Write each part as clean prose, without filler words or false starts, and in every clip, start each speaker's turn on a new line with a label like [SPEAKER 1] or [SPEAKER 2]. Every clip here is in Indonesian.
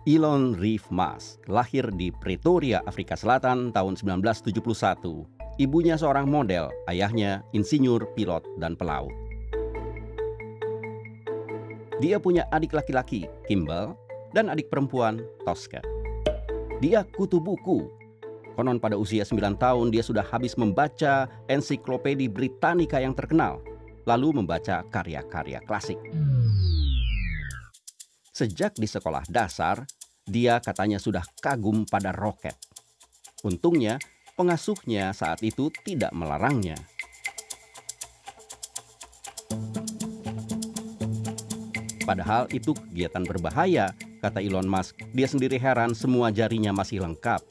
[SPEAKER 1] Elon Reeve Musk lahir di Pretoria, Afrika Selatan tahun 1971. Ibunya seorang model, ayahnya insinyur, pilot, dan pelaut. Dia punya adik laki-laki, Kimball, dan adik perempuan, Tosca. Dia kutu buku. Konon pada usia 9 tahun dia sudah habis membaca ensiklopedi Britannica yang terkenal, lalu membaca karya-karya klasik. Sejak di sekolah dasar, dia katanya sudah kagum pada roket. Untungnya, pengasuhnya saat itu tidak melarangnya. Padahal itu kegiatan berbahaya, kata Elon Musk. Dia sendiri heran semua jarinya masih lengkap.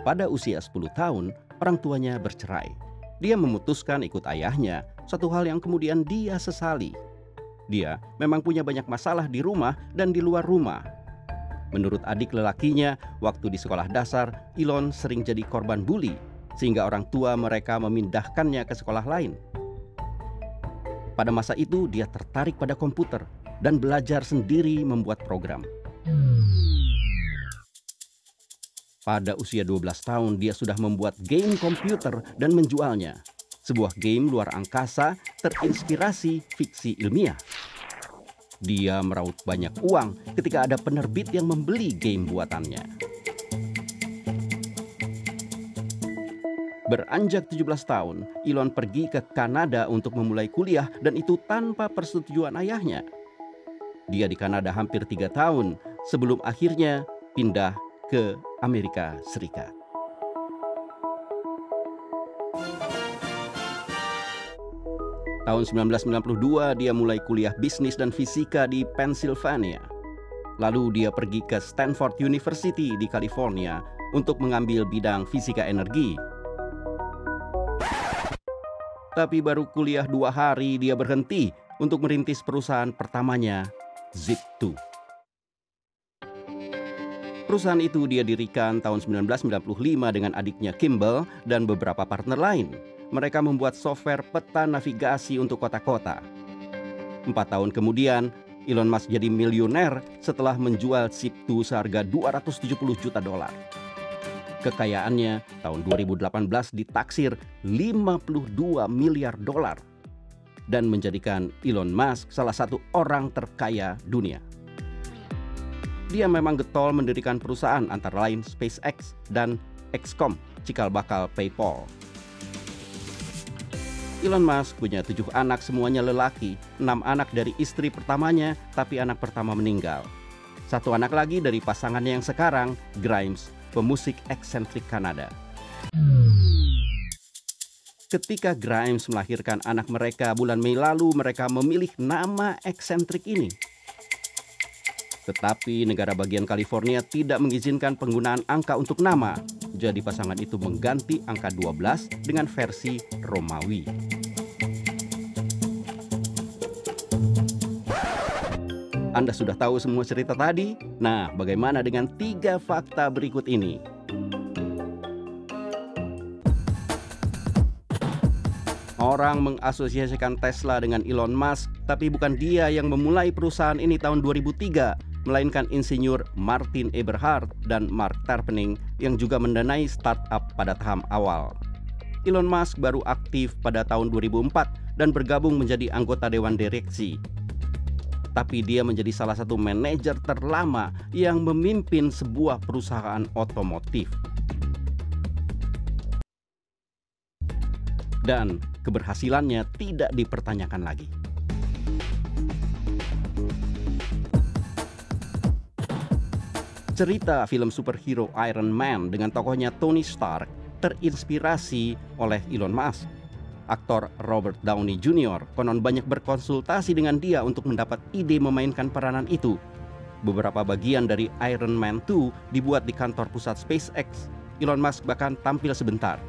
[SPEAKER 1] Pada usia 10 tahun, orang tuanya bercerai. Dia memutuskan ikut ayahnya, satu hal yang kemudian dia sesali. Dia memang punya banyak masalah di rumah dan di luar rumah. Menurut adik lelakinya, waktu di sekolah dasar, Elon sering jadi korban bully, sehingga orang tua mereka memindahkannya ke sekolah lain. Pada masa itu, dia tertarik pada komputer dan belajar sendiri membuat program. Pada usia 12 tahun, dia sudah membuat game komputer dan menjualnya. Sebuah game luar angkasa terinspirasi fiksi ilmiah. Dia meraup banyak uang ketika ada penerbit yang membeli game buatannya. Beranjak 17 tahun, Elon pergi ke Kanada untuk memulai kuliah dan itu tanpa persetujuan ayahnya. Dia di Kanada hampir 3 tahun sebelum akhirnya pindah ke Amerika Serikat. Tahun 1992 dia mulai kuliah bisnis dan fisika di Pennsylvania. Lalu dia pergi ke Stanford University di California untuk mengambil bidang fisika energi. Tapi baru kuliah 2 hari dia berhenti untuk merintis perusahaan pertamanya, Zip2. Perusahaan itu dia dirikan tahun 1995 dengan adiknya Kimball dan beberapa partner lain. Mereka membuat software peta navigasi untuk kota-kota. 4 tahun kemudian, Elon Musk jadi miliuner setelah menjual Zip2 seharga $270 juta. Kekayaannya tahun 2018 ditaksir $52 miliar dan menjadikan Elon Musk salah satu orang terkaya dunia. Dia memang getol mendirikan perusahaan antara lain SpaceX dan XCOM, cikal bakal PayPal. Elon Musk punya 7 anak, semuanya lelaki, 6 anak dari istri pertamanya, tapi anak pertama meninggal. 1 anak lagi dari pasangannya yang sekarang, Grimes, pemusik eksentrik Kanada. Ketika Grimes melahirkan anak mereka bulan Mei lalu, mereka memilih nama eksentrik ini. Tetapi negara bagian California tidak mengizinkan penggunaan angka untuk nama. Jadi pasangan itu mengganti angka 12 dengan versi Romawi. Anda sudah tahu semua cerita tadi? Nah, bagaimana dengan 3 fakta berikut ini? Orang mengasosiasikan Tesla dengan Elon Musk, tapi bukan dia yang memulai perusahaan ini tahun 2003, melainkan insinyur Martin Eberhard dan Mark Tarpenning yang juga mendanai startup pada tahap awal. Elon Musk baru aktif pada tahun 2004 dan bergabung menjadi anggota dewan direksi. Tapi dia menjadi salah satu manajer terlama yang memimpin sebuah perusahaan otomotif. Dan keberhasilannya tidak dipertanyakan lagi. Cerita film superhero Iron Man dengan tokohnya Tony Stark terinspirasi oleh Elon Musk. Aktor Robert Downey Jr. konon banyak berkonsultasi dengan dia untuk mendapat ide memainkan peranan itu. Beberapa bagian dari Iron Man 2 dibuat di kantor pusat SpaceX. Elon Musk bahkan tampil sebentar.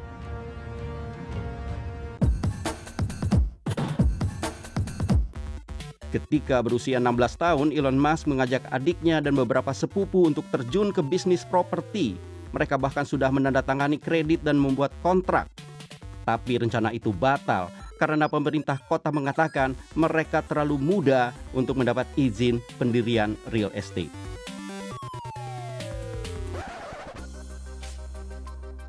[SPEAKER 1] Ketika berusia 16 tahun, Elon Musk mengajak adiknya dan beberapa sepupu untuk terjun ke bisnis properti. Mereka bahkan sudah menandatangani kredit dan membuat kontrak. Tapi rencana itu batal karena pemerintah kota mengatakan mereka terlalu muda untuk mendapat izin pendirian real estate.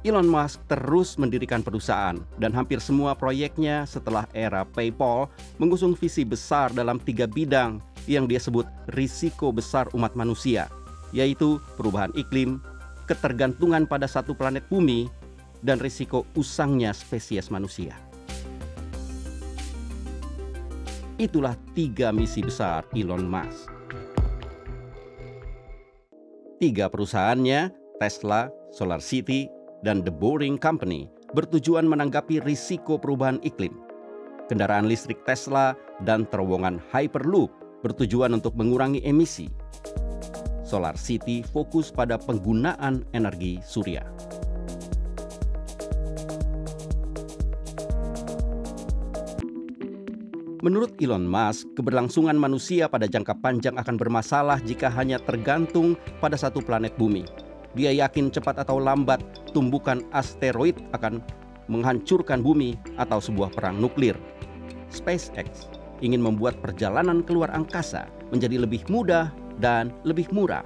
[SPEAKER 1] Elon Musk terus mendirikan perusahaan dan hampir semua proyeknya setelah era PayPal mengusung visi besar dalam 3 bidang yang dia sebut risiko besar umat manusia, yaitu perubahan iklim, ketergantungan pada satu planet bumi, dan risiko usangnya spesies manusia. Itulah 3 misi besar Elon Musk. 3 perusahaannya, Tesla, SolarCity, dan The Boring Company, bertujuan menanggapi risiko perubahan iklim. Kendaraan listrik Tesla dan terowongan Hyperloop bertujuan untuk mengurangi emisi. SolarCity fokus pada penggunaan energi surya. Menurut Elon Musk, keberlangsungan manusia pada jangka panjang akan bermasalah jika hanya tergantung pada satu planet bumi. Dia yakin cepat atau lambat tumbukan asteroid akan menghancurkan bumi atau sebuah perang nuklir. SpaceX ingin membuat perjalanan keluar angkasa menjadi lebih mudah dan lebih murah.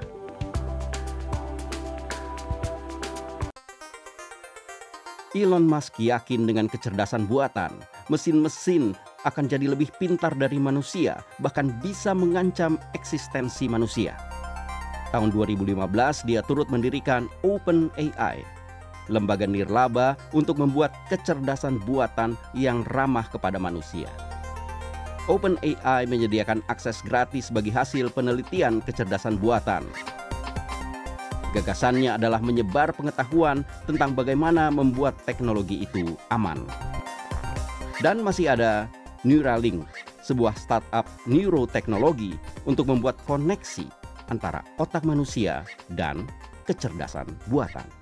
[SPEAKER 1] Elon Musk yakin dengan kecerdasan buatan, mesin-mesin akan jadi lebih pintar dari manusia, bahkan bisa mengancam eksistensi manusia. Tahun 2015 dia turut mendirikan OpenAI, lembaga nirlaba untuk membuat kecerdasan buatan yang ramah kepada manusia. OpenAI menyediakan akses gratis bagi hasil penelitian kecerdasan buatan. Gagasannya adalah menyebar pengetahuan tentang bagaimana membuat teknologi itu aman. Dan masih ada Neuralink, sebuah startup neuroteknologi untuk membuat koneksi antara otak manusia dan kecerdasan buatan.